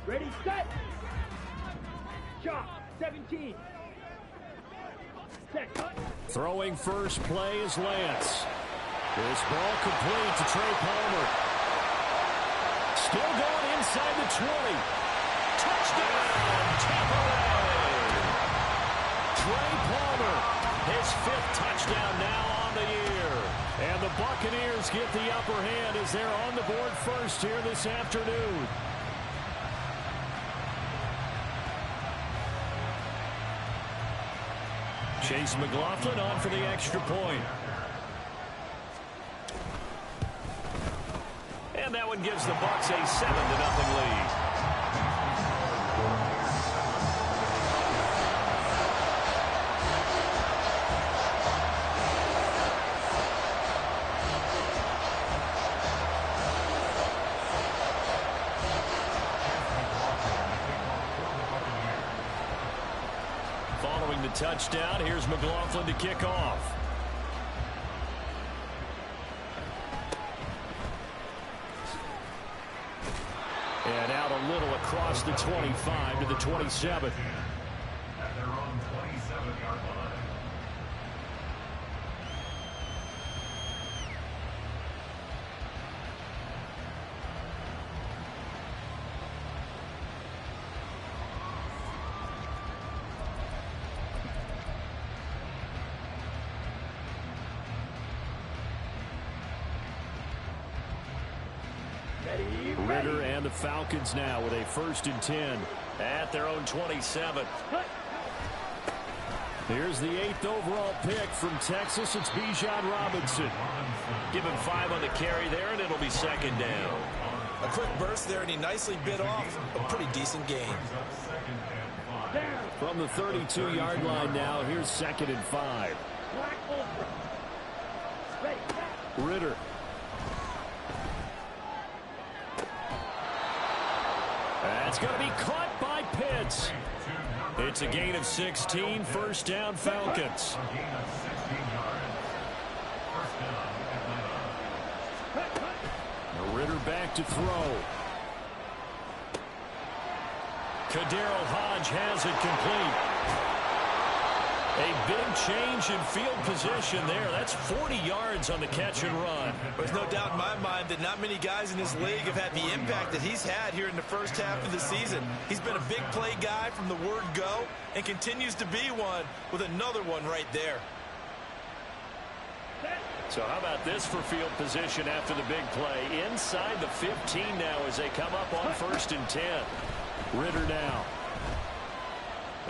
Ready, set. Shot, 17. Set, cut. Throwing first play is Lance. This ball complete to Trey Palmer. Still going inside the 20. Touchdown, Tampa Bay. Trey Palmer, his 5th touchdown now on the year. And the Buccaneers get the upper hand as they're on the board first here this afternoon. Chase McLaughlin on for the extra point. And that one gives the Bucs a 7-0 lead. Following the touchdown, here's McLaughlin to kick off. And out a little across the 25 to the 27. At their own 27-yard line. Ritter and the Falcons now with a 1st and 10 at their own 27. Here's the 8th overall pick from Texas. It's Bijan Robinson. Give him 5 on the carry there, and it'll be 2nd down. A quick burst there, and he nicely bit off a pretty decent gain. From the 32-yard line now, here's 2nd and 5. Ritter. That's going to be caught by Pitts. It's a gain of 16, 1st down Falcons. Ritter back to throw. Kadero Hodge has it complete. A big change in field position there. That's 40 yards on the catch and run. There's no doubt in my mind that not many guys in this league have had the impact that he's had here in the first half of the season. He's been a big play guy from the word go and continues to be one with another one right there. So how about this for field position after the big play? Inside the 15 now as they come up on 1st and 10. Ritter now.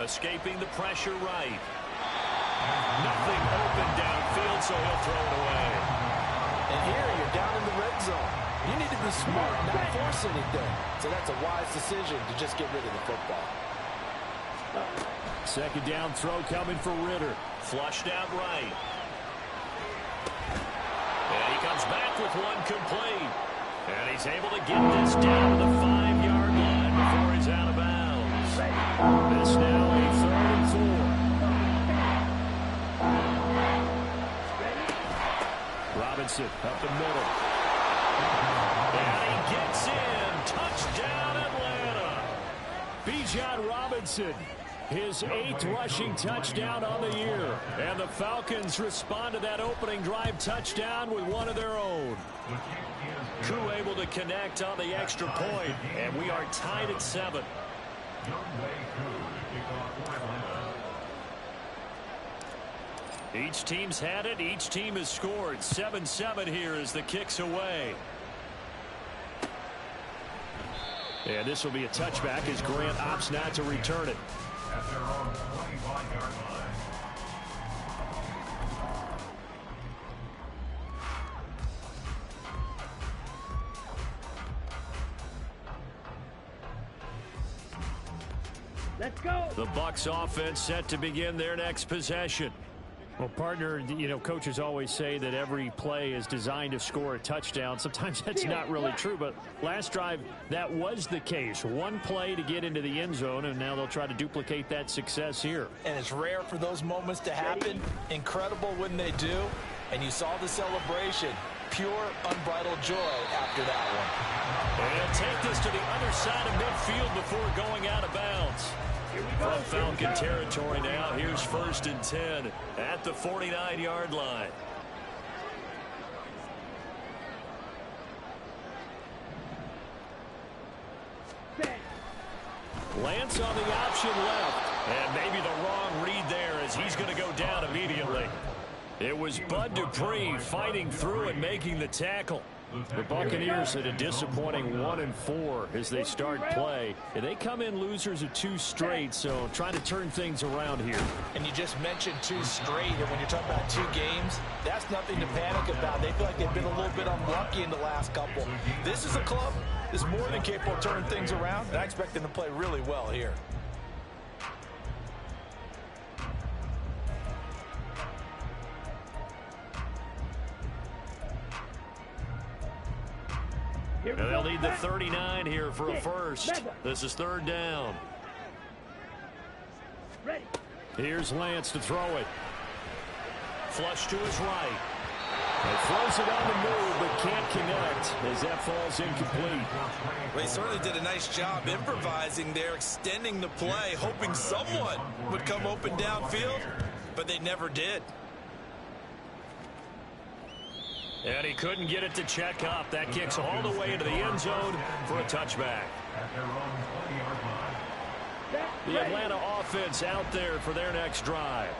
Escaping the pressure right. Nothing open downfield, so he'll throw it away. And here you're down in the red zone. You need to be smart, not force anything. So that's a wise decision to just get rid of the football. 2nd down throw coming for Ritter. Flushed out right. And he comes back with one complete. And he's able to get this down to the 5-yard line before he's out of bounds. This now a 3rd and 4. Robinson up the middle. And he gets in. Touchdown, Atlanta. Bijan Robinson, his 8th rushing touchdown on the year. And the Falcons respond to that opening drive touchdown with one of their own. Koo able to connect on the extra point, and we are tied at 7. Each team's had it. Each team has scored. 7-7 here as the kick's away. And this will be a touchback as Grant opts not to return it. At their own 25-yard line. Let's go. The Bucs offense set to begin their next possession. Well, partner, you know, coaches always say that every play is designed to score a touchdown. Sometimes that's not really true, but last drive, that was the case. One play to get into the end zone, and now they'll try to duplicate that success here. And it's rare for those moments to happen. Incredible when they do. And you saw the celebration. Pure, unbridled joy after that one. And he'll take this to the other side of midfield before going out of bounds. From Falcon territory now, here's 1st and 10 at the 49-yard line. Lance on the option left, and maybe the wrong read there as he's going to go down immediately. It was Bud Dupree fighting through and making the tackle. The Buccaneers at a disappointing 1-4 as they start play. And they come in losers of 2 straight, so trying to turn things around here. And you just mentioned 2 straight, and when you're talking about 2 games, that's nothing to panic about. They feel like they've been a little bit unlucky in the last couple. This is a club that's more than capable of turning things around, and I expect them to play really well here. And they'll need the 39 here for a first. This is 3rd down. Here's Lance to throw it. Flush to his right. He throws it on the move, but can't connect as that falls incomplete. Well, he certainly did a nice job improvising there, extending the play, hoping someone would come open downfield, but they never did. And he couldn't get it to check up. That kicks all the way into the end zone for a touchback. The Atlanta offense out there for their next drive.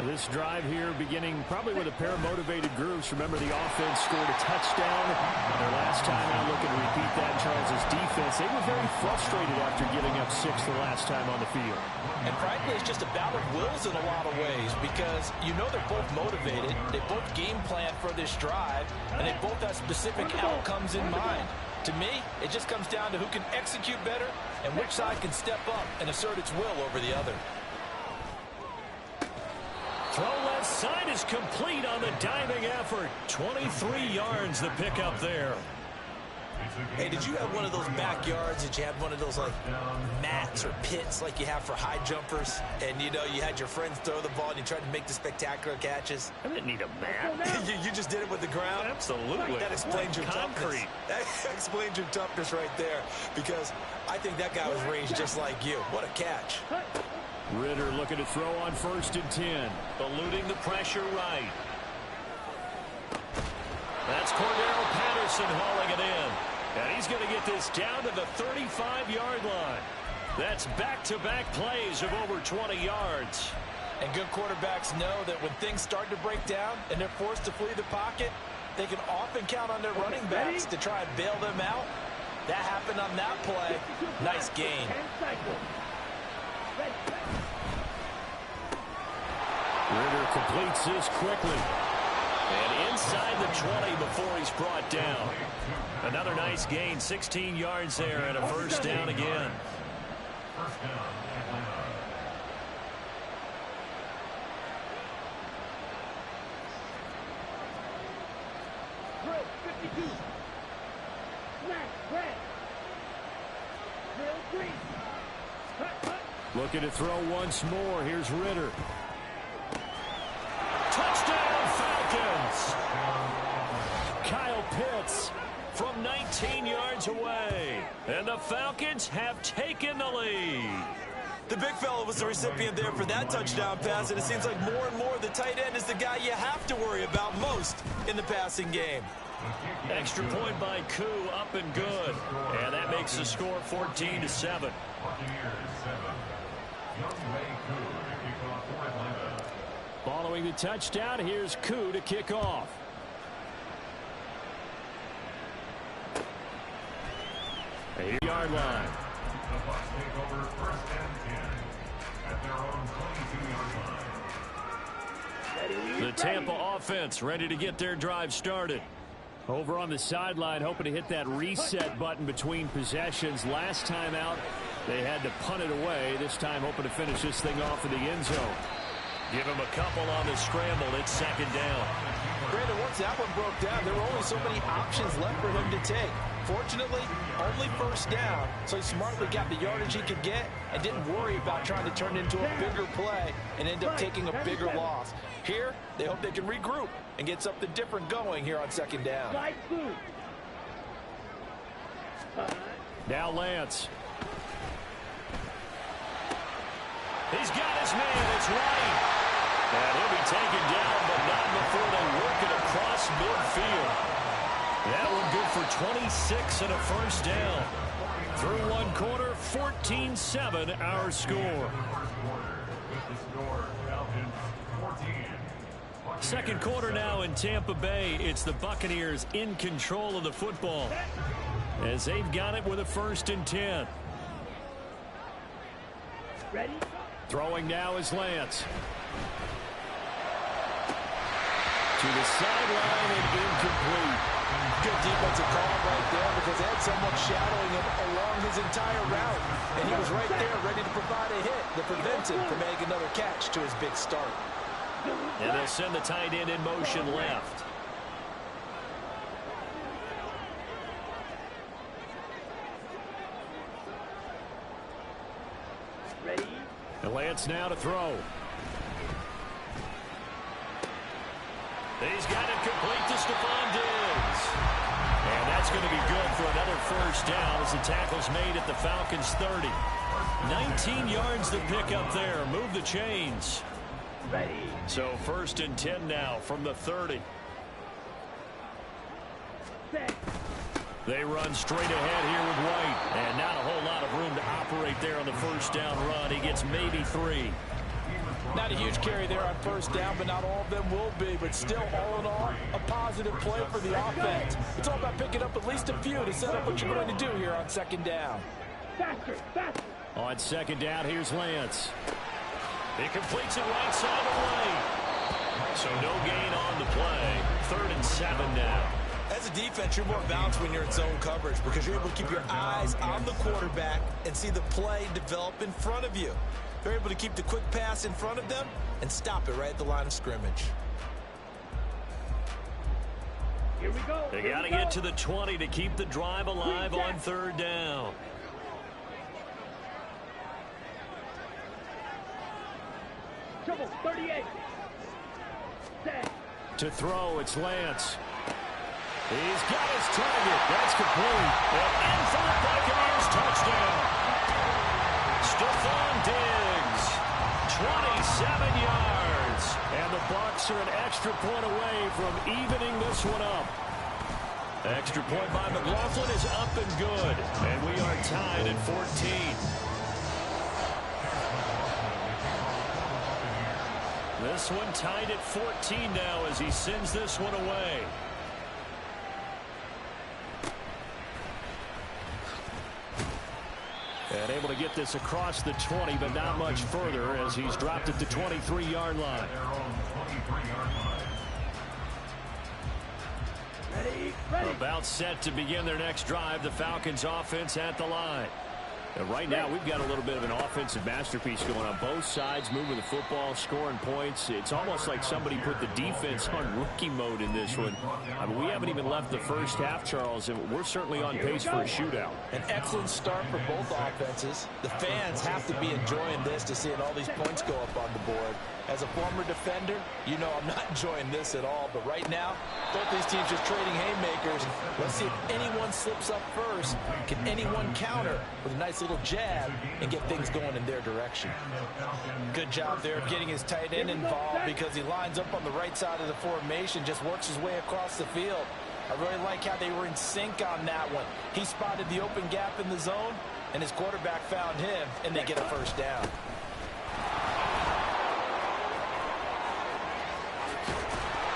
This drive here beginning probably with a pair of motivated groups. Remember, the offense scored a touchdown. Their last time out, looking to repeat that, Charles' defense. They were very frustrated after giving up 6 the last time on the field. And frankly, it's just a battle of wills in a lot of ways because you know they're both motivated. They both game plan for this drive, and they both have specific outcomes in mind. To me, it just comes down to who can execute better and which side can step up and assert its will over the other. Throw left side is complete on the diving effort. 23 yards the pickup there. Hey, did you have one of those backyards that you had one of those like mats or pits like you have for high jumpers? And you know, you had your friends throw the ball and you tried to make the spectacular catches? I didn't need a mat. you just did it with the ground? Absolutely. That explains your toughness. That explains your toughness right there, because I think that guy was raised just like you. What a catch. Ritter looking to throw on 1st and 10. Eluding the pressure right. That's Cordero Patterson hauling it in. And he's going to get this down to the 35-yard line. That's back-to-back plays of over 20 yards. And good quarterbacks know that when things start to break down and they're forced to flee the pocket, they can often count on their running backs to try and bail them out. That happened on that play. Nice gain. Ritter completes this quickly. And inside the 20 before he's brought down. Another nice gain, 16 yards there, and a 1st down again. First down, Atlanta. Drill 52. Flag, red. Drill 3. Looking to throw once more. Here's Ritter. Touchdown, Falcons! Kyle Pitts from 19 yards away. And the Falcons have taken the lead. The big fella was the recipient there for that touchdown pass, and it seems like more and more the tight end is the guy you have to worry about most in the passing game. Extra point by Koo, up and good. And that makes the score 14-7. Buccaneers 7. Young Wei Koo to kick off for Atlanta. Following the touchdown, here's Koo to kick off. A yard line. The Bucs take over 1st and 10 at their own 22-yard line. The Tampa offense ready to get their drive started. Over on the sideline, hoping to hit that reset button between possessions. Last time out, they had to punt it away. This time, hoping to finish this thing off in the end zone. Give him a couple on the scramble. It's 2nd down. Brandon, once that one broke down, there were only so many options left for him to take. Fortunately, only 1st down, so he smartly got the yardage he could get and didn't worry about trying to turn it into a bigger play and end up taking a bigger loss. Here, they hope they can regroup and get something different going here on 2nd down. Now Lance. He's got his man. It's White. And he'll be taken down, but not before they work it across midfield. That one good for 26 and a first down. Through one quarter, 14-7 our score. Second quarter now in Tampa Bay. It's the Buccaneers in control of the football as they've got it with a 1st and 10. Ready? Throwing now is Lance. To the sideline and incomplete. Good defensive call right there because they had someone shadowing him along his entire route. And he was right there ready to provide a hit that prevents him from making another catch to his big start. And they'll send the tight end in motion left. Ready? And Lance now to throw. He's got it complete to Stephon Diggs. And that's going to be good for another first down as the tackle's made at the Falcons' 30. 19 yards to pick up there. Move the chains. Ready? So 1st and 10 now from the 30. Set. They run straight ahead here with White. And not a whole lot of room to operate there on the first down run. He gets maybe 3. Not a huge carry there on first down, but not all of them will be. But still, all in all, a positive play for the offense. It's all about picking up at least a few to set up what you're going to do here on 2nd down. Faster, faster. On 2nd down, here's Lance. He completes it right side of the lane. So no gain on the play. 3rd and 7 now. As a defense, you're more balanced when you're in zone coverage because you're able to keep your eyes on the quarterback and see the play develop in front of you. They're able to keep the quick pass in front of them and stop it right at the line of scrimmage. Here we go. They got to get to the 20 to keep the drive alive on 3rd down. Trouble, 38. Set. To throw, it's Lance. He's got his target. That's complete. And in for the Buccaneers touchdown. Stephon Diggs, 27 yards. And the Bucs are an extra point away from evening this one up. Extra point by McLaughlin is up and good. And we are tied at 14. This one tied at 14 now as he sends this one away. And able to get this across the 20, but not much further as he's dropped at the 23-yard line. Ready, ready. About set to begin their next drive. The Falcons offense at the line. And right now, we've got a little bit of an offensive masterpiece going on. Both sides moving the football, scoring points. It's almost like somebody put the defense on rookie mode in this one. I mean, we haven't even left the first half, Charles, and we're certainly on pace for a shootout. An excellent start for both offenses. The fans have to be enjoying this to seeing all these points go up on the board. As a former defender, you know I'm not enjoying this at all. But right now, both these teams just trading haymakers. Let's see if anyone slips up first. Can anyone counter with a nice little jab and get things going in their direction? Good job there of getting his tight end involved because he lines up on the right side of the formation, just works his way across the field. I really like how they were in sync on that one. He spotted the open gap in the zone, and his quarterback found him, and they get a first down.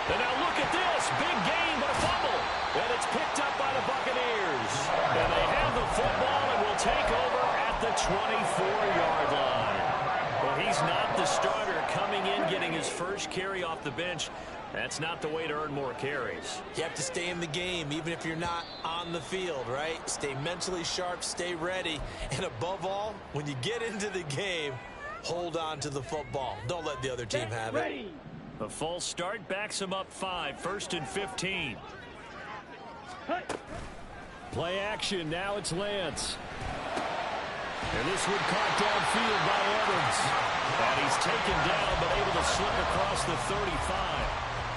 And now look at this. Big gain, but a fumble. And it's picked up by the Buccaneers. And they have the football and will take over at the 24-yard line. Well, he's not the starter coming in, getting his first carry off the bench. That's not the way to earn more carries. You have to stay in the game, even if you're not on the field, right? Stay mentally sharp, stay ready. And above all, when you get into the game, hold on to the football. Don't let the other team have it. A false start backs him up 5. 1st and 15. Play action. Now it's Lance. And this one caught downfield by Evans. And he's taken down, but able to slip across the 35.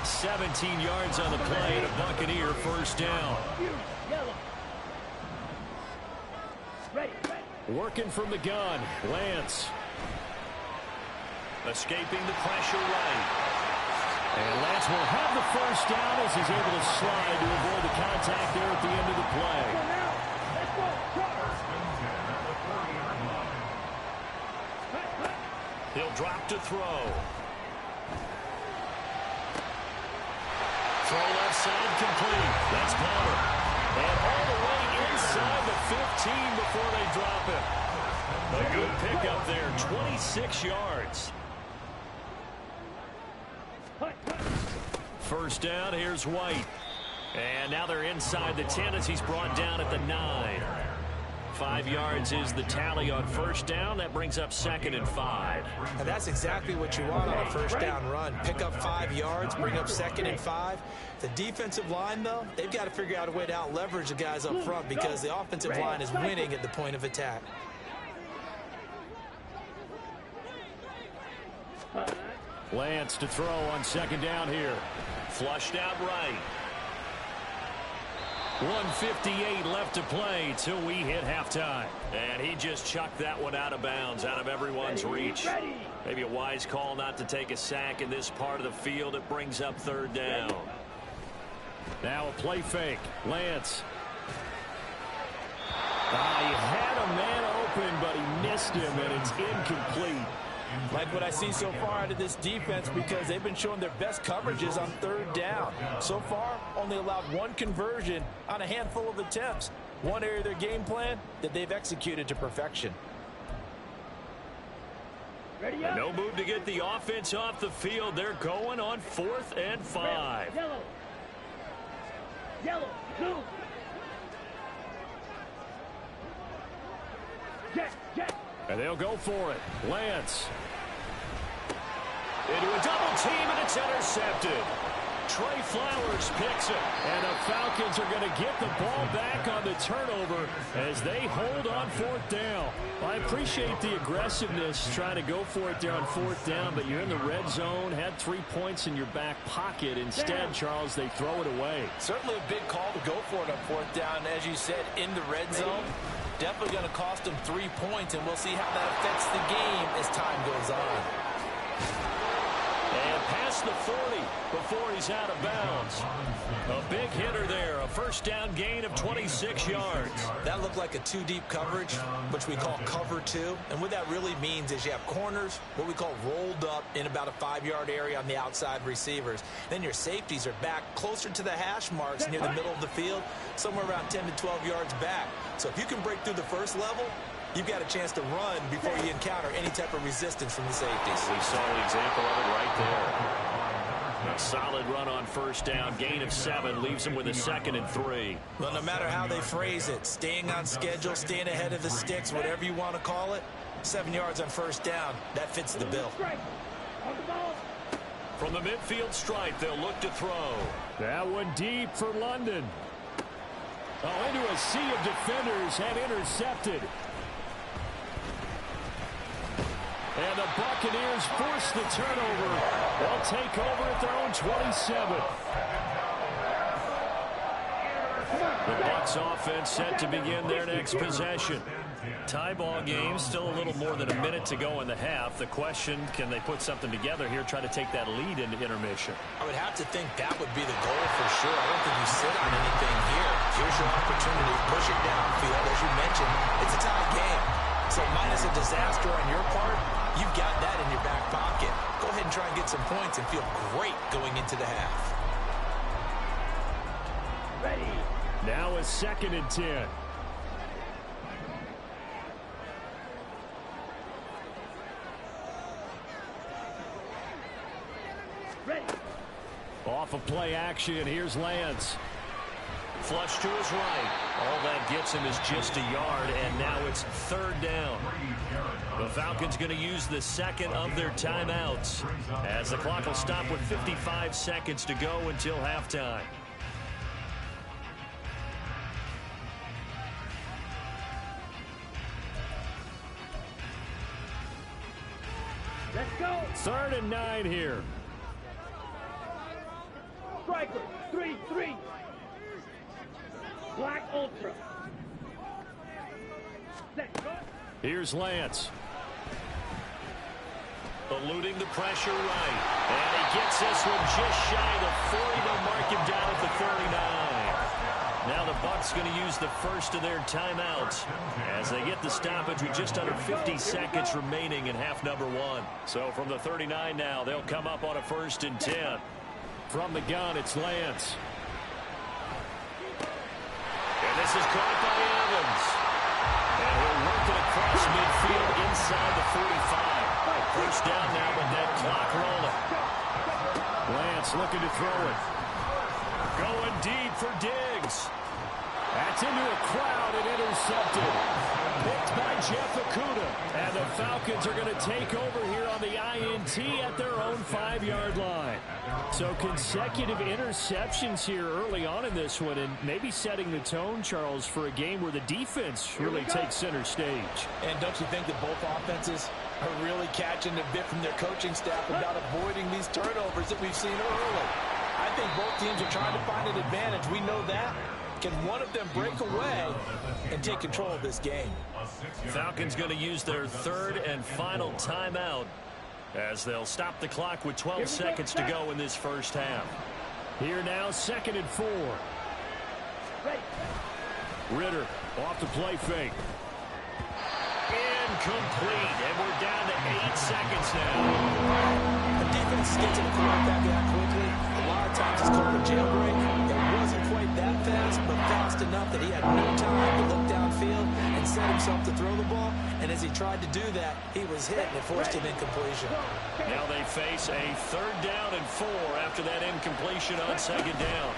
17 yards on the play, and a Buccaneer first down. Working from the gun, Lance. Escaping the pressure right. And Lance will have the first down as he's able to slide to avoid the contact there at the end of the play. Go now. Let's go. He'll drop to throw. Throw left side complete. That's Palmer. And all the way inside the 15 before they drop it. A good pickup there, 26 yards. First down, here's White. And now they're inside the 10 as he's brought down at the 9. 5 yards is the tally on first down. That brings up 2nd and 5. And that's exactly what you want on a first down run. Pick up 5 yards, bring up 2nd and 5. The defensive line, though, they've got to figure out a way to out-leverage the guys up front because the offensive line is winning at the point of attack. Lance to throw on 2nd down here. Flushed out right. 1:58 left to play till we hit halftime. And he just chucked that one out of bounds, out of everyone's reach. Maybe a wise call not to take a sack in this part of the field. It brings up 3rd down. Now a play fake. Lance. He had a man open, but he missed him, and it's incomplete. Like what I see so far out of this defense because they've been showing their best coverages on 3rd down. So far, only allowed 1 conversion on a handful of attempts. One area of their game plan that they've executed to perfection. Ready And no move to get the offense off the field. They're going on 4th and 5. Yellow. Yellow. Blue. Jet. And they'll go for it. Lance. Into a double team, and it's intercepted. Trey Flowers picks it. And the Falcons are going to get the ball back on the turnover as they hold on 4th down. I appreciate the aggressiveness trying to go for it there on 4th down, but you're in the red zone, had 3 points in your back pocket. Instead, Charles, they throw it away. Certainly a big call to go for it on 4th down. As you said, in the red zone, definitely going to cost them 3 points, and we'll see how that affects the game as time goes on. And past the 40 before he's out of bounds. A big hitter there. A first down gain of 26 yards. That looked like a 2-deep coverage, which we call cover 2. And what that really means is you have corners, what we call rolled up in about a 5-yard area on the outside receivers. Then your safeties are back closer to the hash marks near the middle of the field, somewhere around 10 to 12 yards back. So if you can break through the first level, you've got a chance to run before you encounter any type of resistance from the safeties. We saw an example of it right there. A solid run on first down. Gain of 7 leaves him with a 2nd and 3. Well, no matter how they phrase it, staying on schedule, staying ahead of the sticks, whatever you want to call it, 7 yards on first down, that fits the bill. From the midfield stripe, they'll look to throw. That one deep for London. Into a sea of defenders and intercepted. And the Buccaneers force the turnover. They'll take over at their own 27. The Bucs offense set to begin their next possession. Tie ball game, still a little more than a minute to go in the half. The question, can they put something together here, try to take that lead into intermission? I would have to think that would be the goal for sure. I don't think you sit on anything here. Here's your opportunity. Push it downfield. As you mentioned, it's a tie game. So minus a disaster on your part, you've got that in your back pocket. Go ahead and try and get some points and feel great going into the half. Ready. Now a 2nd and 10. Ready. Off of play action, here's Lance. Flush to his right. All that gets him is just a yard, and now it's 3rd down. The Falcons going to use the 2nd of their timeouts as the clock will stop with 55 seconds to go until halftime. Let's go. 3rd and 9 here. Striker. 3-3. Black Ultra. Set. Go. Here's Lance. Eluding the pressure right. And he gets this one just shy of the 40. They'll mark him down at the 39. Now the Bucs going to use the first of their timeouts as they get the stoppage with just under 50 seconds remaining in half number one. So from the 39 now, they'll come up on a 1st and 10. From the gun, it's Lance. And this is caught by Evans. And he'll work it across midfield inside the 45. First down now with that clock rolling. Lance looking to throw it. Going deep for Diggs. That's into a crowd and intercepted. Picked by Jeff Okudah. And the Falcons are going to take over here on the INT at their own 5-yard line. So consecutive interceptions here early on in this one, and maybe setting the tone, Charles, for a game where the defense really takes center stage. And don't you think that both offenses are really catching a bit from their coaching staff about avoiding these turnovers that we've seen early? I think both teams are trying to find an advantage. We know that. Can one of them break away and take control of this game? Falcons going to use their third and final timeout as they'll stop the clock with 12 seconds to go in this first half. Here now, 2nd and 4. Ritter off the play fake. Incomplete, and we're down to 8 seconds now. The defense gets to the quarterback that quickly. A lot of times it's called a jailbreak. It wasn't quite that fast, but fast enough that he had no time to look downfield and set himself to throw the ball. And as he tried to do that, he was hit, and it forced him incompletion. Now they face a 3rd down and 4 after that incompletion on 2nd down.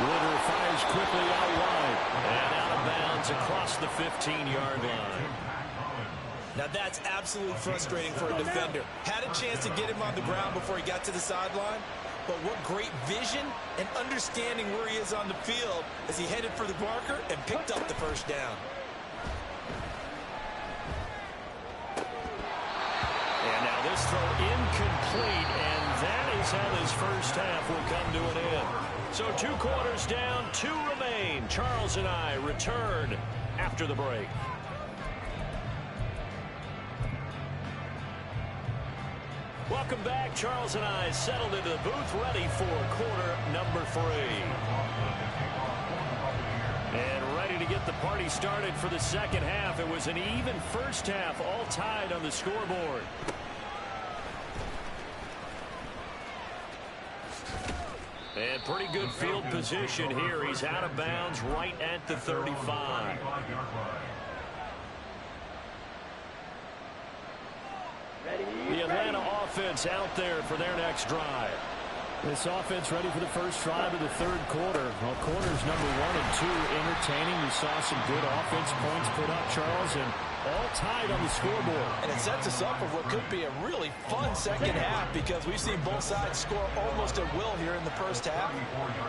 Ritter fires quickly out wide. And out of bounds across the 15-yard line. Now that's absolutely frustrating for a defender. Had a chance to get him on the ground before he got to the sideline, but what great vision and understanding where he is on the field as he headed for the marker and picked up the 1st down. And now this throw incomplete, and that is how this first half will come to an end. So 2 quarters down, 2 remain. Charles and I return after the break. Welcome back. Charles and I settled into the booth, ready for quarter number 3. And ready to get the party started for the second half. It was an even first half, all tied on the scoreboard. And pretty good field position here. He's out of bounds right at the 35. The Atlanta offense out there for their next drive. This offense ready for the first drive of the 3rd quarter. Well, quarters number 1 and 2 entertaining. We saw some good offense points put up, Charles, and all tied on the scoreboard. And it sets us up for what could be a really fun second half because we've seen both sides score almost at will here in the first half.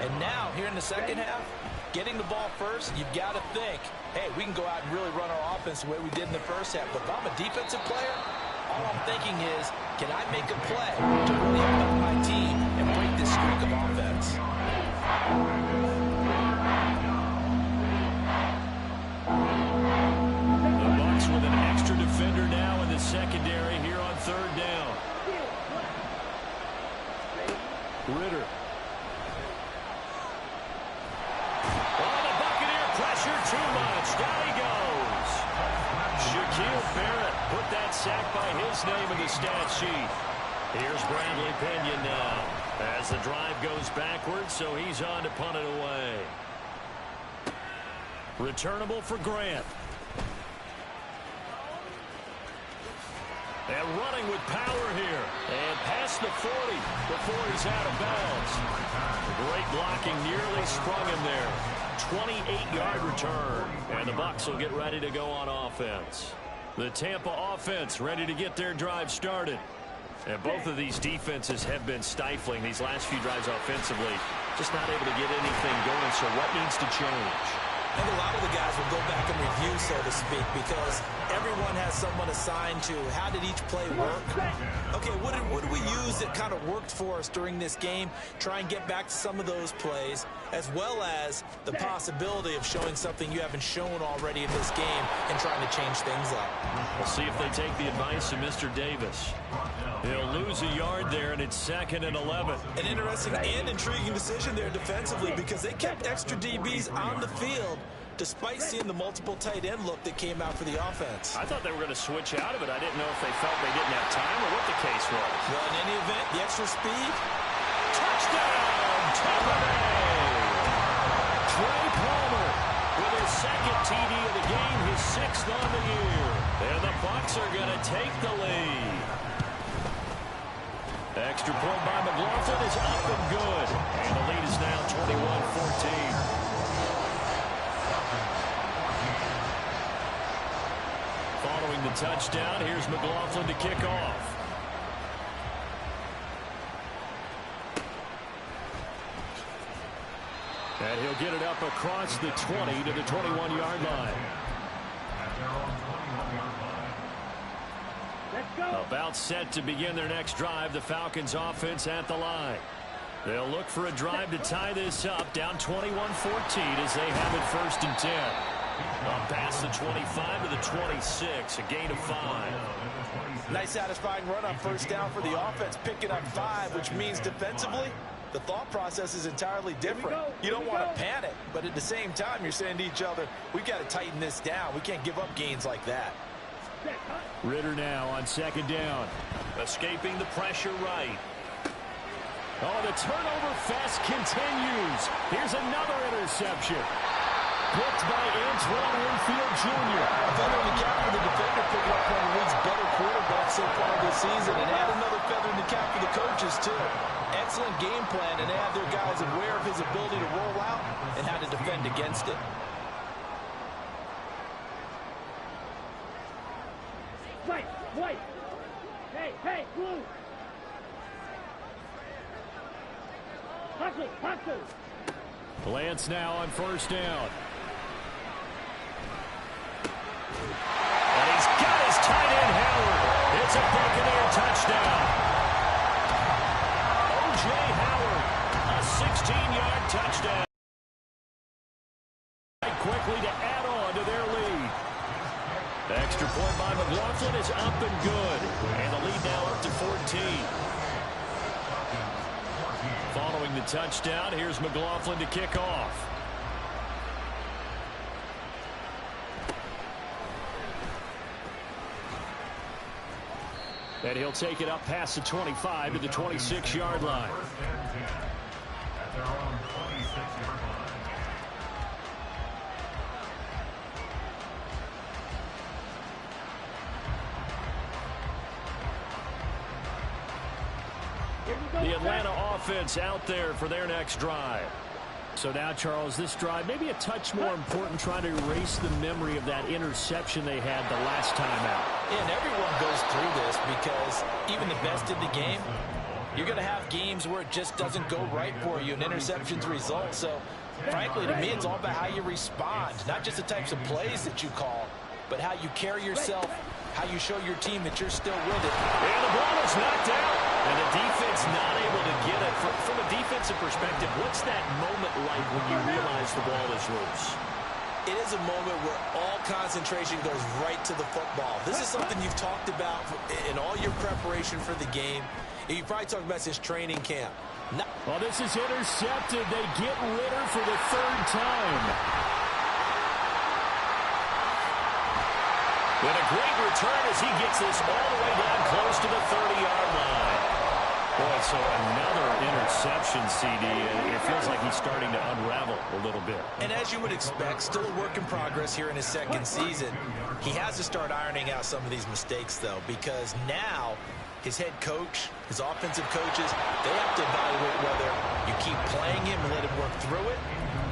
And now, here in the second half, getting the ball first, you've got to think, hey, we can go out and really run our offense the way we did in the first half. But if I'm a defensive player, all I'm thinking is, can I make a play to really help my team and break this streak of offense? The Bucs with an extra defender now in the secondary here on 3rd down. Ritter. Oh, the Buccaneer pressure too much. Down he goes. Shaquille Barrett put that sack by his name in the stat sheet. Here's Bradley Pinion now as the drive goes backwards, so he's on to punt it away. Returnable for Grant. And running with power here. And past the 40 before he's out of bounds. Great blocking, nearly sprung him there. 28-yard return. And the Bucs will get ready to go on offense. The Tampa offense ready to get their drive started. And both of these defenses have been stifling these last few drives offensively. Just not able to get anything going, so what needs to change? I think a lot of the guys will go back and review, so to speak, because everyone has someone assigned to how did each play work. Okay, what did we use that kind of worked for us during this game? Try and get back to some of those plays, as well as the possibility of showing something you haven't shown already in this game and trying to change things up. We'll see if they take the advice of Mr. Davis. He'll lose a yard there, and it's 2nd and 11. An interesting and intriguing decision there defensively, because they kept extra DBs on the field despite seeing the multiple tight end look that came out for the offense. I thought they were going to switch out of it. I didn't know if they felt they didn't have time or what the case was. Well, in any event, the extra speed. Touchdown, Tampa Bay! Trey Palmer with his 2nd TD of the game, his 6th on the year. And the Bucs are going to take the lead. Extra point by McLaughlin is up and good. And the lead is now 21-14. Following the touchdown, here's McLaughlin to kick off. And he'll get it up across the 20 to the 21-yard line. Let's go. About set to begin their next drive, the Falcons offense at the line. They'll look for a drive to tie this up, down 21-14 as they have it 1st and 10. Up past the 25 to the 26, a gain of 5. Nice satisfying run on 1st down for the offense, picking up 5, which means defensively, the thought process is entirely different. You don't want to panic, but at the same time, you're saying to each other, we've got to tighten this down. We can't give up gains like that. Ritter now on 2nd down. Escaping the pressure right. Oh, the turnover fest continues. Here's another interception. Picked by Antoine Winfield Jr. A feather in the cap for the defender, picking up one of the league's better quarterbacks so far this season, and add another feather in the cap for the coaches, too. Excellent game plan, and they have their guys aware of his ability to roll out and how to defend against it. White. Hey, blue. Hustle. Lance now on 1st down. And he's got his tight end, Howard. It's a Buccaneer touchdown. O.J. Howard, a 16-yard touchdown. Quickly to add on to their lead. The extra point by McLaughlin is up and good. And the lead now up to 14. Following the touchdown, here's McLaughlin to kick off. And he'll take it up past the 25 to the 26-yard line. At their own 26-yard line. The Atlanta offense out there for their next drive. So now, Charles, this drive maybe a touch more important, trying to erase the memory of that interception they had the last time out. And everyone goes through this because even the best in the game, you're going to have games where it just doesn't go right for you and interceptions result. So, frankly, to me, it's all about how you respond, not just the types of plays that you call, but how you carry yourself, how you show your team that you're still with it. And the ball is knocked out. And the defense not able to get it. From a defensive perspective, what's that moment like when you realize the ball is loose? It is a moment where all concentration goes right to the football. This is something you've talked about in all your preparation for the game. And you probably talked about since training camp. Well, this is intercepted. They get Ritter for the 3rd time. And a great return as he gets this all the way down close to the 30-yard line. Boy, so another interception, CD, and it feels like he's starting to unravel a little bit. And as you would expect, still a work in progress here in his 2nd season. He has to start ironing out some of these mistakes, though, because now his head coach, his offensive coaches, they have to evaluate whether you keep playing him and let him work through it,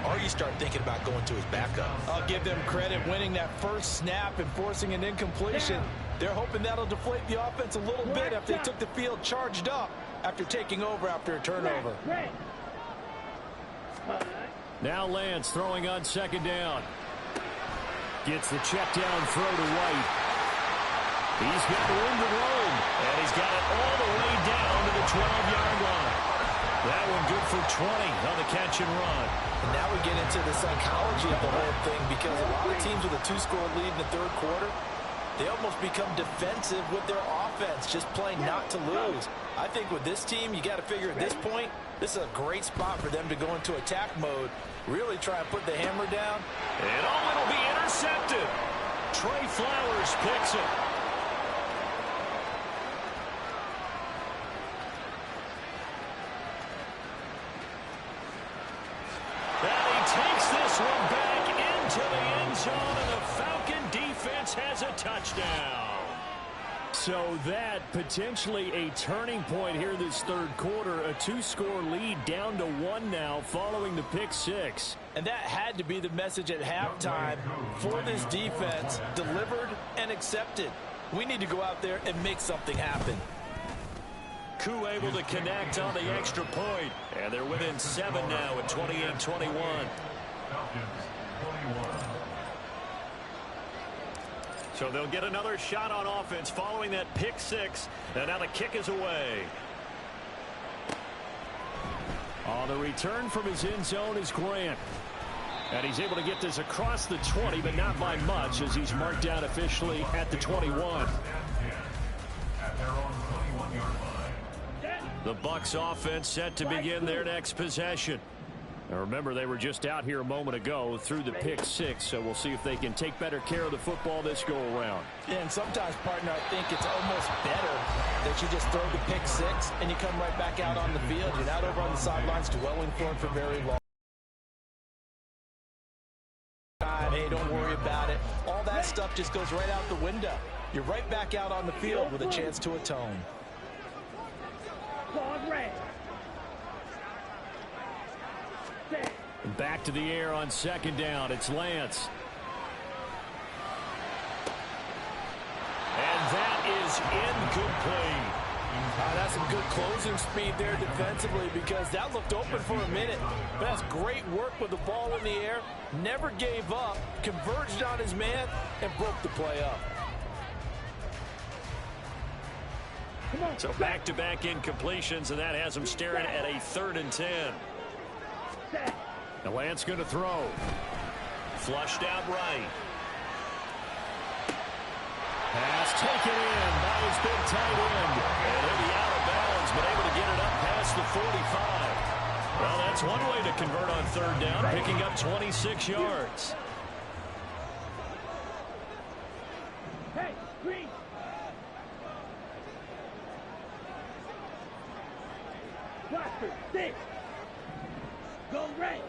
or you start thinking about going to his backup. I'll give them credit winning that first snap and forcing an incompletion. They're hoping that'll deflate the offense a little bit after they took the field charged up after taking over after a turnover. Now Lance throwing on second down. Gets the check down throw to White. He's got room to roam, and he's got it all the way down to the 12-yard line. That one good for 20 on the catch and run. And now we get into the psychology of the whole thing, because a lot of teams with a 2-score lead in the third quarter, they almost become defensive with their offense, just playing not to lose. I think with this team, you got to figure at this point, this is a great spot for them to go into attack mode, really try and put the hammer down. And it'll be intercepted. Trey Flowers picks it. And he takes this one back into the end zone, and the Falcon defense has a touchdown. So that potentially a turning point here this third quarter. A 2-score lead down to 1 now following the pick six. And that had to be the message at halftime for this defense, delivered and accepted. We need to go out there and make something happen. Koo able to connect on the extra point, and they're within 7 now at 28-21. Falcons, 21. So they'll get another shot on offense following that pick six. And now the kick is away. On the return from his end zone is Grant. And he's able to get this across the 20, but not by much, as he's marked down officially at the 21. At their own 21-yard line. The Bucs offense set to begin their next possession. Now remember, they were just out here a moment ago through the pick six, so we'll see if they can take better care of the football this go-around. Yeah, and sometimes, partner, I think it's almost better that you just throw the pick six and you come right back out on the field. You're not over on the sidelines dwelling for it for very long. Hey, don't worry about it. All that stuff just goes right out the window. You're right back out on the field with a chance to atone. Back to the air on second down. It's Lance. And that is incomplete. That's some good closing speed there defensively, because that looked open for a minute. But that's great work with the ball in the air. Never gave up, converged on his man, and broke the play up. So back-to-back incompletions, and that has him staring at a 3rd and 10. Now Lance going to throw. Flushed out right. Pass taken in by his big tight end. And he'll be out of bounds, but able to get it up past the 45. Well, that's one way to convert on 3rd down, picking up 26 yards. Hey, Green. Blaster, 6. Go red.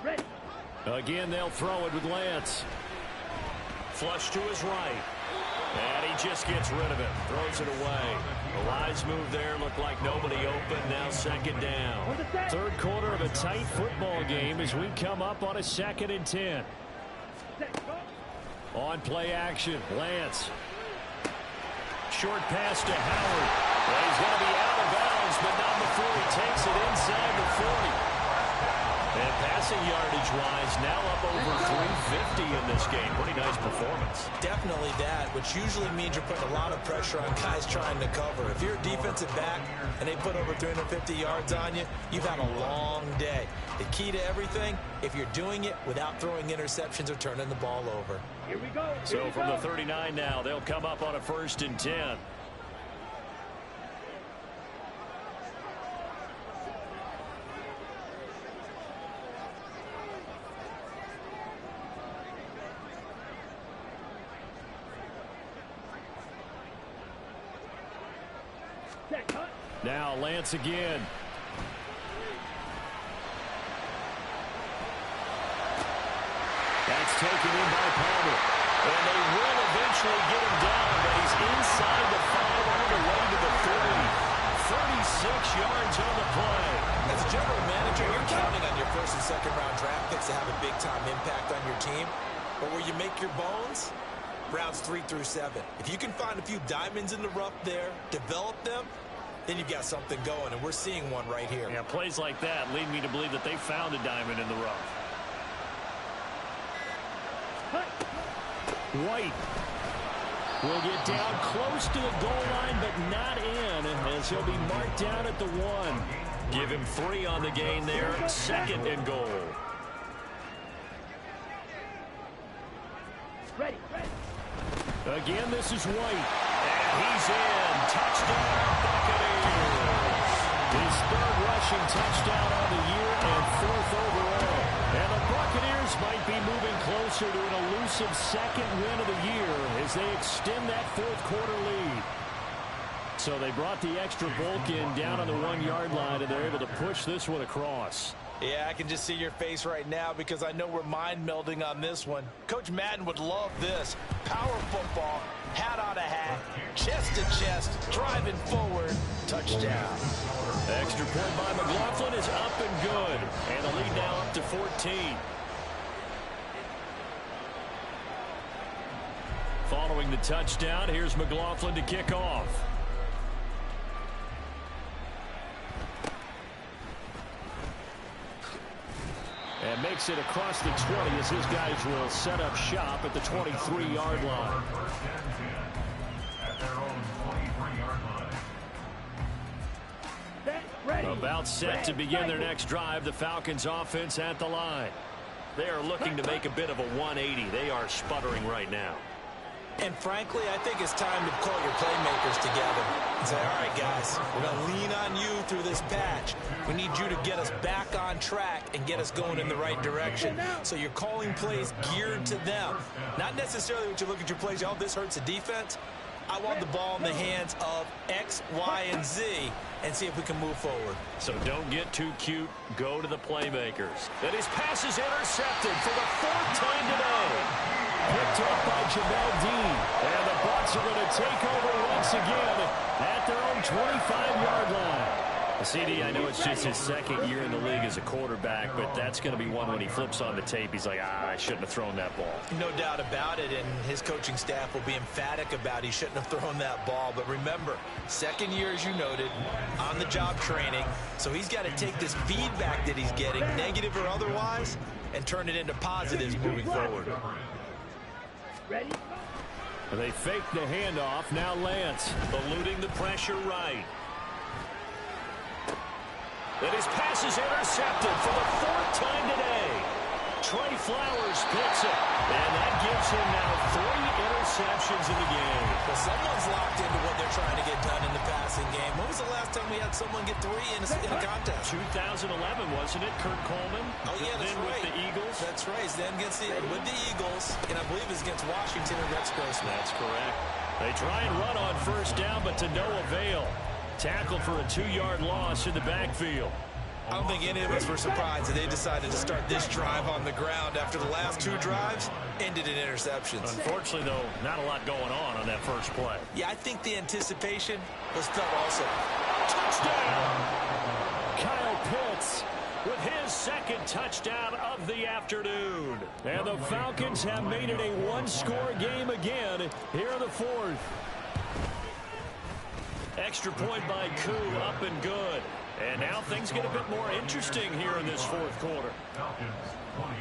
Ready. Again, they'll throw it with Lance. Flush to his right. And he just gets rid of it. Throws it away. A wise move there. Looked like nobody open. Now 2nd down. 3rd quarter of a tight football game as we come up on a 2nd and 10. On play action, Lance. Short pass to Howard. Well, he's going to be out of bounds, but not before he takes it inside the 40. And passing yardage-wise, now up over 350 in this game. Pretty nice performance. Definitely that, which usually means you're putting a lot of pressure on guys trying to cover. If you're a defensive back and they put over 350 yards on you, you've had a long day. The key to everything, if you're doing it without throwing interceptions or turning the ball over. Here we go. So from the 39 now, they'll come up on a 1st and 10. Now Lance again. That's taken in by Palmer. And they will eventually get him down, but he's inside the 5 on the way to the 30. 36 yards on the play. As a general manager, you're counting on your 1st and 2nd round draft picks to have a big-time impact on your team. But where you make your bones, rounds 3 through 7. If you can find a few diamonds in the rough there, develop them, then you've got something going, and we're seeing one right here. Yeah, plays like that lead me to believe that they found a diamond in the rough. White will get down close to the goal line, but not in, as he'll be marked down at the 1. Give him 3 on the gain there. 2nd and goal. Ready. Again, this is White. And he's in. Touchdown, Buccaneers. His 3rd rushing touchdown on the year and 4th overall. And the Buccaneers might be moving closer to an elusive 2nd win of the year as they extend that 4th quarter lead. So they brought the extra bulk in down on the 1-yard line, and they're able to push this one across. Yeah, I can just see your face right now because I know we're mind melding on this one. Coach Madden would love this. Power football, hat on a hat, chest to chest, driving forward, touchdown. Extra point by McLaughlin is up and good. And the lead now up to 14. Following the touchdown, here's McLaughlin to kick off. And makes it across the 20 as his guys will set up shop at the 23-yard line. At their own 23-yard line. Ready. About set to begin their next drive. The Falcons offense at the line. They are looking to make a bit of a 180. They are sputtering right now. And frankly, I think it's time to call your playmakers together and say, all right, guys, we're going to lean on you through this patch. We need you to get us back on track and get us going in the right direction. So you're calling plays geared to them. Not necessarily when you look at your plays, oh, this hurts the defense. I want the ball in the hands of X, Y, and Z and see if we can move forward. So don't get too cute. Go to the playmakers. And his pass is intercepted for the 4th time today. Picked up by Jamel Dean. And the Bucs are going to take over once again at their own 25-yard line. CD, I know it's just his 2nd year in the league as a quarterback, but that's going to be one when he flips on the tape. He's like, I shouldn't have thrown that ball. No doubt about it, and his coaching staff will be emphatic about he shouldn't have thrown that ball. But remember, 2nd year, as you noted, on-the-job training. So he's got to take this feedback that he's getting, negative or otherwise, and turn it into positives moving forward. Ready. They fake the handoff. Now Lance eluding the pressure right. And his pass is intercepted for the 4th time today. Trey Flowers picks it. And that gives him now 3 interceptions in the game. Well, someone's locked into what they're trying to get done in the passing game. When was the last time we had someone get 3 in a contest? 2011, wasn't it? Kurt Coleman. Oh, yeah, that's then right. With the Eagles. That's right. Then with the Eagles, and I believe it's against Washington or Rex Grossman. That's correct. They try and run on 1st down, but to no avail. Tackle for a 2-yard loss in the backfield. I don't think any of us were surprised that they decided to start this drive on the ground after the last 2 drives ended in interceptions. Unfortunately, though, not a lot going on that first play. Yeah, I think the anticipation was felt also. Touchdown! Kyle Pitts with his 2nd touchdown of the afternoon. And the Falcons have made it a 1-score game again here in the 4th. Extra point by Koo, up and good. And now things get a bit more interesting here in this 4th quarter. Falcons 28.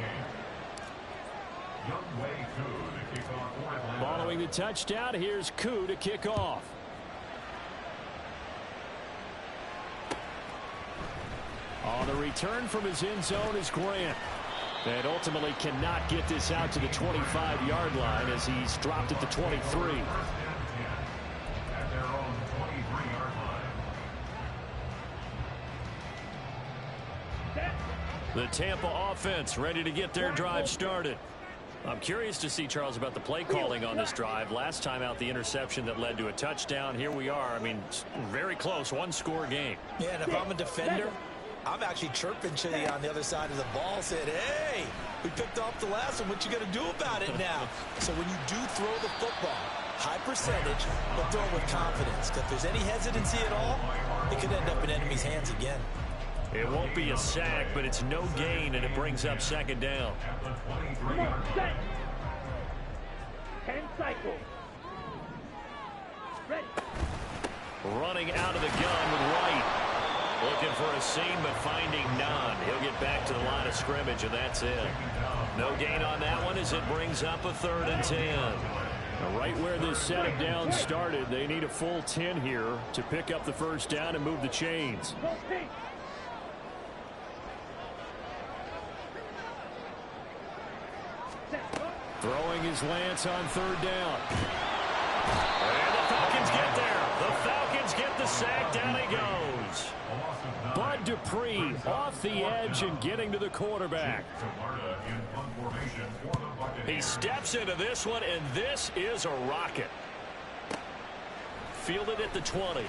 Youngway Koo to kick off for Atlanta. Following the touchdown, here's Koo to kick off. On the return from his end zone is Grant. And ultimately cannot get this out to the 25-yard line as he's dropped at the 23. At their own 23-yard line. The Tampa offense ready to get their drive started. I'm curious to see, Charles, about the play calling on this drive. Last time out, the interception that led to a touchdown. Here we are. I mean, very close, 1-score game. Yeah, and if I'm a defender, I'm actually chirping to you on the other side of the ball, saying, hey, we picked off the last one. What you going to do about it now? So when you do throw the football, high percentage, but throw it with confidence. If there's any hesitancy at all, it could end up in enemy's hands again. It won't be a sack, but it's no gain, and it brings up 2nd down. Come on, set. 10 cycles. Ready. running out of the gun with White. Looking for a seam, but finding none. He'll get back to the line of scrimmage, and that's it. No gain on that one as it brings up a 3rd and 10. Now, right where this set of downs started, they need a full 10 here to pick up the first down and move the chains. Throwing his Lance on 3rd down. And the Falcons get there. The Falcons get the sack. Down he goes. Bud Dupree off the edge and getting to the quarterback. He steps into this one, and this is a rocket. Fielded at the 20.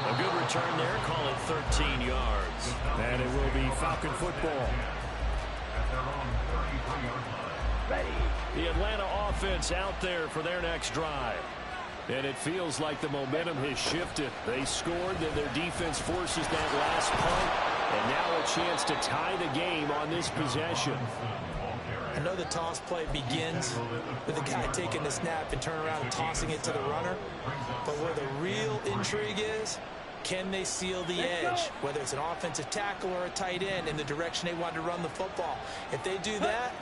A good return there. Call it 13 yards. And it will be Falcon football. The Atlanta offense out there for their next drive. And it feels like the momentum has shifted. They scored, then their defense forces that last punt. And now a chance to tie the game on this possession. I know the toss play begins with the guy taking the snap and turn around and tossing it to the runner. But where the real intrigue is, can they seal the edge, whether it's an offensive tackle or a tight end in the direction they want to run the football? If they do that,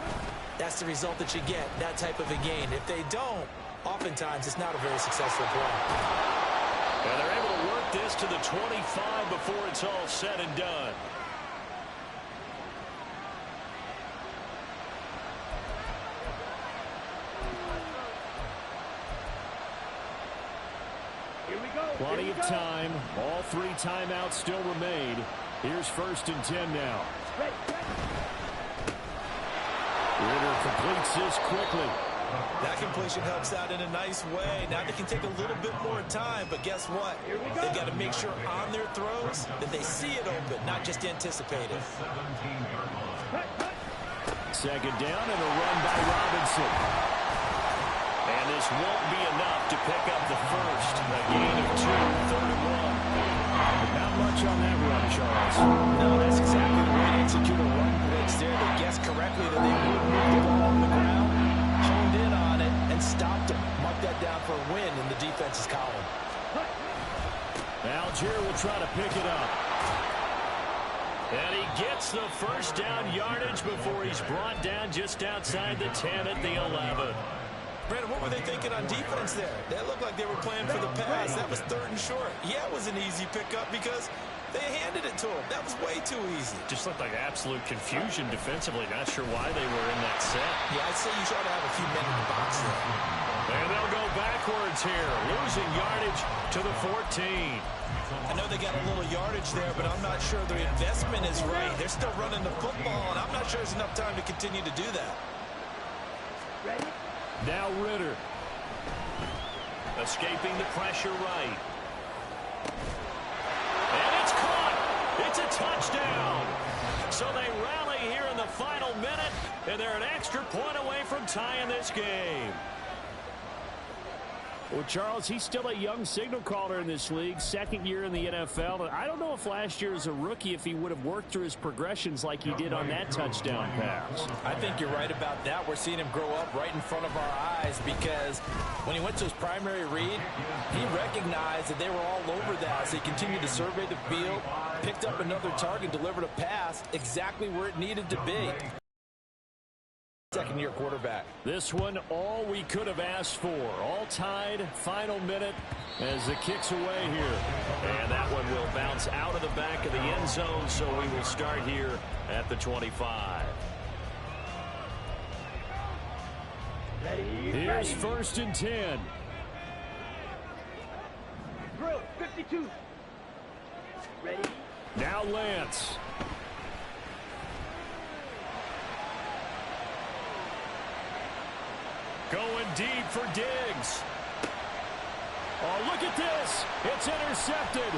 that's the result that you get, that type of a gain. If they don't, oftentimes it's not a very successful play. And they're able to work this to the 25 before it's all said and done. Plenty of time. All 3 timeouts still remain. Here's 1st and 10 now. Ritter completes this quickly. That completion helps out in a nice way. Now they can take a little bit more time, but guess what? They've got to make sure on their throws that they see it open, not just anticipate it. 2nd down and a run by Robinson. And this won't be enough to pick up the first. A gain of 2, 3rd and 1. Not much on that run, Charles. No, that's exactly the way to execute a run blitz there. They guessed correctly that they would move the ball on the ground, honed in on it, and stopped him. Mark that down for a win in the defense's column. Algier will try to pick it up. And he gets the first down yardage before he's brought down just outside the 10 at the 11. Brandon, what were they thinking on defense there? That looked like they were playing for the pass. That was 3rd and short. Yeah, it was an easy pickup because they handed it to him. That was way too easy. Just looked like absolute confusion defensively. Not sure why they were in that set. Yeah, I'd say you try to have a few men in the box there. And they'll go backwards here, losing yardage to the 14. I know they got a little yardage there, but I'm not sure the investment is right. They're still running the football, and I'm not sure there's enough time to continue to do that. Ready? Now Ritter. Escaping the pressure right. And it's caught. It's a touchdown. So they rally here in the final minute, and they're an extra point away from tying this game. Well, Charles, he's still a young signal caller in this league, 2nd year in the NFL. I don't know if last year as a rookie, if he would have worked through his progressions like he did on that touchdown pass. I think you're right about that. We're seeing him grow up right in front of our eyes because when he went to his primary read, he recognized that they were all over that. So he continued to survey the field, picked up another target, delivered a pass exactly where it needed to be. 2nd-year quarterback. This one, all we could have asked for. All tied, final minute as the kick's away here. And that one will bounce out of the back of the end zone, so we will start here at the 25. Here's 1st and 10. Drill, 52. Ready? Now Lance. Going deep for Diggs. Oh, look at this. It's intercepted.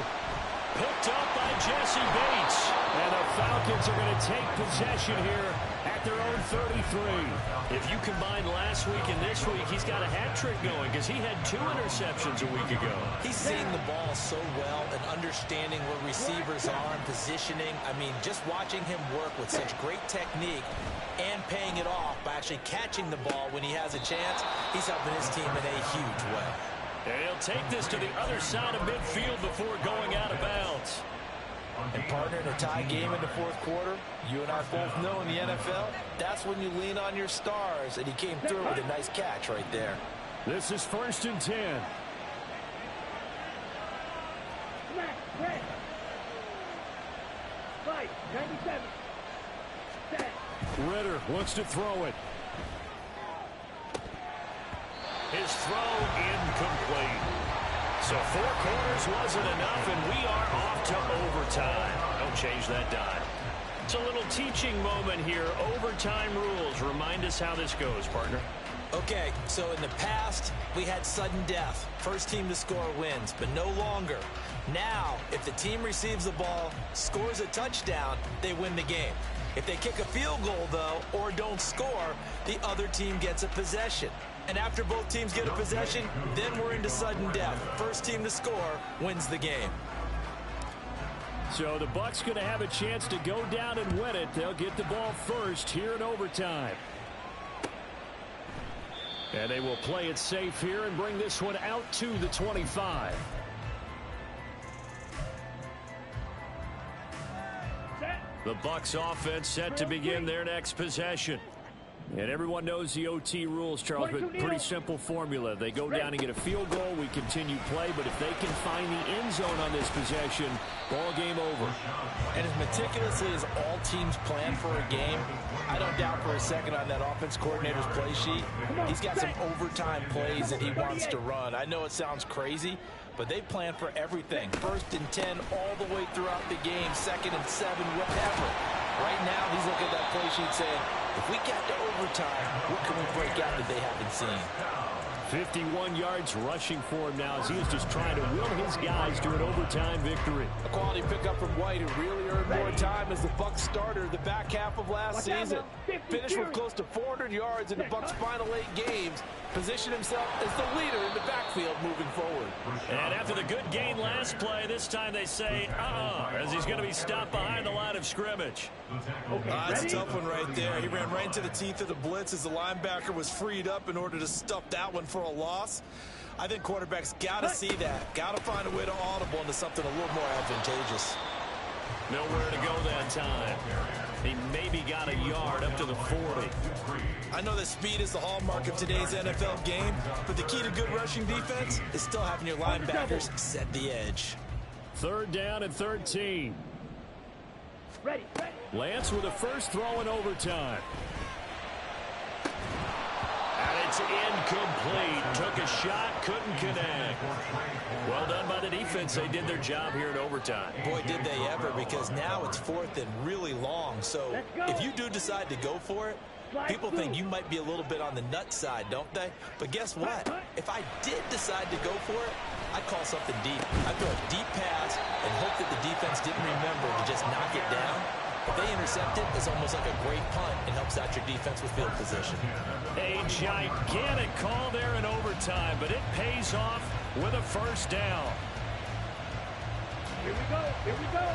Picked up by Jesse Bates. And the Falcons are going to take possession here at at their own 33. If you combine last week and this week, he's got a hat trick going because he had 2 interceptions a week ago. He's seeing the ball so well and understanding where receivers are and positioning. I mean, just watching him work with such great technique and paying it off by actually catching the ball when he has a chance, he's helping his team in a huge way. And he'll take this to the other side of midfield before going out of bounds. And partner, in a tie game in the fourth quarter, you and I both know in the NFL, that's when you lean on your stars, and he came through with a nice catch right there. This is 1st and 10. Fight, 97. Set. Ritter wants to throw it. His throw incomplete. So 4 quarters wasn't enough, and we are off to overtime. Don't change that dime. It's a little teaching moment here. Overtime rules. Remind us how this goes, partner. Okay, so in the past, we had sudden death. First team to score wins, but no longer. Now, if the team receives the ball, scores a touchdown, they win the game. If they kick a field goal, though, or don't score, the other team gets a possession. And after both teams get a possession, then we're into sudden death. First team to score wins the game. So the Bucs going to have a chance to go down and win it. They'll get the ball first here in overtime. And they will play it safe here and bring this one out to the 25. The Bucs offense set to begin their next possession. And everyone knows the OT rules, Charles, but pretty simple formula. They go down and get a field goal, we continue play, but if they can find the end zone on this possession, ball game over. And as meticulously as all teams plan for a game, I don't doubt for a second on that offense coordinator's play sheet, he's got some overtime plays that he wants to run. I know it sounds crazy, but they plan for everything. 1st and 10 all the way throughout the game, 2nd and 7, whatever. Right now, he's looking at that play sheet saying, if we get to overtime, what can we break out that they haven't seen? 51 yards rushing for him now as he is just trying to will his guys to an overtime victory. A quality pickup from White, who really earned more time as the Bucs starter the back half of last season. Finished with close to 400 yards in the Bucs' final 8 games. Positioned himself as the leader in the backfield moving forward. And after the good gain last play, this time they say, as he's going to be stopped behind the line of scrimmage. That's a tough one right there. He ran right into the teeth of the blitz as the linebacker was freed up in order to stuff that one for a loss. I think quarterbacks got to see that. Got to find a way to audible into something a little more advantageous. Nowhere to go that time. He maybe got a yard up to the 40. I know that speed is the hallmark of today's NFL game, but the key to good rushing defense is still having your linebackers set the edge. 3rd down and 13. Ready. Lance with a first throw in overtime. And it's incomplete. Took a shot, couldn't connect. Well done by the defense. They did their job here in overtime. Boy, did they ever, because now it's 4th and really long. So if you do decide to go for it, people think you might be a little bit on the nut side, don't they? But guess what? If I did decide to go for it, I'd call something deep. I'd throw a deep pass and hope that the defense didn't remember to just knock it down. If they intercept it, it's almost like a great punt and helps out your defense with field position. A gigantic call there in overtime, but it pays off with a first down. Here we go.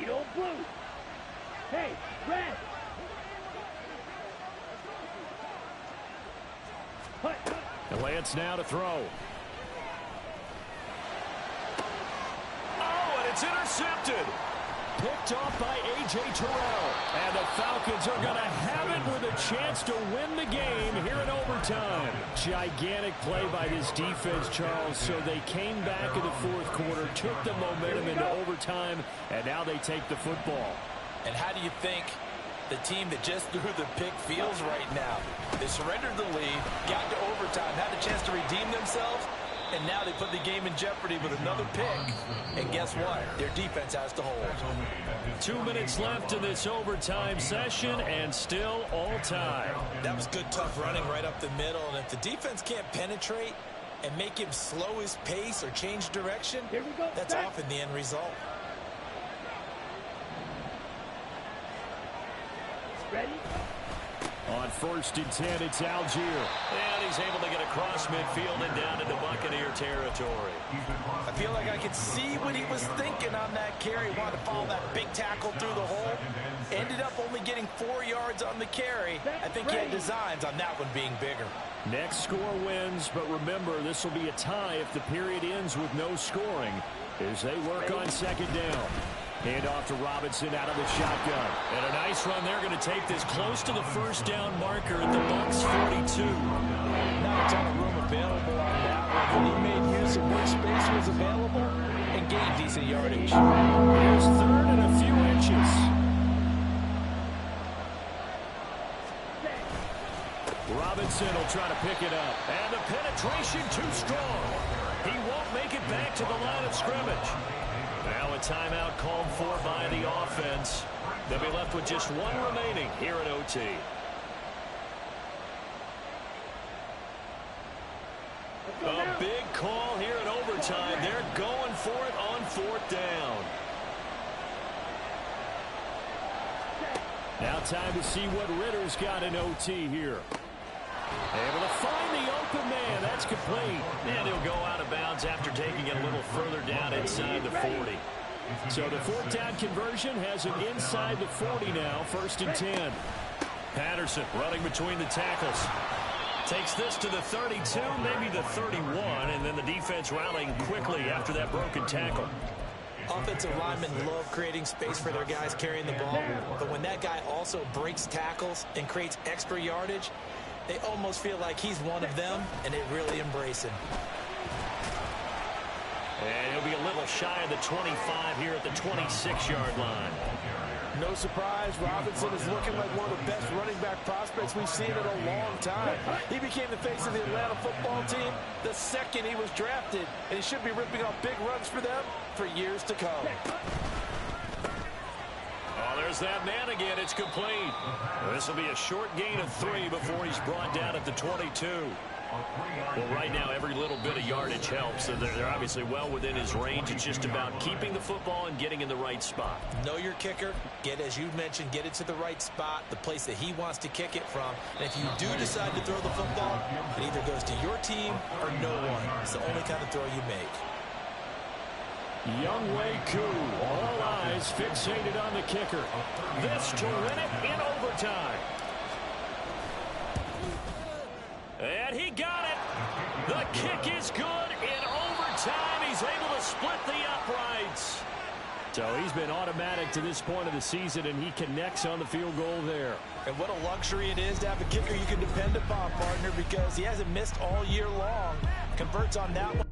Eat old blue. Hey, red. And Lance now to throw. Oh, and it's intercepted. Picked off by A.J. Terrell. And the Falcons are going to have it with a chance to win the game here in overtime. Gigantic play by this defense, Charles. So they came back in the fourth quarter, took the momentum into overtime, and now they take the football. And how do you think the team that just threw the pick feels right now? They surrendered the lead, got to overtime, had a chance to redeem themselves, and now they put the game in jeopardy with another pick. And guess what? Their defense has to hold. 2 minutes left in this overtime session, and still all time. That was good, tough running right up the middle. And if the defense can't penetrate and make him slow his pace or change direction, that's often the end result. On 1st and 10, it's Algier. And he's able to get across midfield and down into Buccaneer territory. I feel like I could see what he was thinking on that carry. Wanted to follow that big tackle through the hole. Ended up only getting 4 yards on the carry. I think he had designs on that one being bigger. Next score wins, but remember, this will be a tie if the period ends with no scoring as they work on 2nd down. Hand off to Robinson out of the shotgun. And a nice run. They're going to take this close to the 1st down marker at the Bucs 42. Not a ton of room available on that one. He made use of which space was available and gained decent yardage. Here's 3rd and a few inches. Robinson will try to pick it up. And the penetration too strong. He won't make it back to the line of scrimmage. Now a timeout called for by the offense. They'll be left with just 1 remaining here at OT. A big call here in overtime. They're going for it on 4th down. Now time to see what Ritter's got in OT here. Able to find the open man. That's complete. And he'll go out of bounds after taking it a little further down inside the 40. So the 4th down conversion has him inside the 40 now. 1st and 10. Patterson running between the tackles. Takes this to the 32, maybe the 31, and then the defense rallying quickly after that broken tackle. Offensive linemen love creating space for their guys carrying the ball, but when that guy also breaks tackles and creates extra yardage, they almost feel like he's one of them, and they really embrace him. And he'll be a little shy of the 25 here at the 26-yard line. No surprise, Robinson is looking like one of the best running back prospects we've seen in a long time. He became the face of the Atlanta football team the second he was drafted, and he should be ripping off big runs for them for years to come. Oh, there's that man again. It's complete. This will be a short gain of 3 before he's brought down at the 22. Well, right now, every little bit of yardage helps. So they're obviously well within his range. It's just about keeping the football and getting in the right spot. Know your kicker. As you mentioned, get it to the right spot, the place that he wants to kick it from. And if you do decide to throw the football, it either goes to your team or no one. It's the only kind of throw you make. Younghoe Koo, all eyes fixated on the kicker. This to win it in overtime. And he got it. The kick is good in overtime. He's able to split the uprights. So he's been automatic to this point of the season, and he connects on the field goal there. And what a luxury it is to have a kicker you can depend upon, partner, because he hasn't missed all year long. Converts on that one.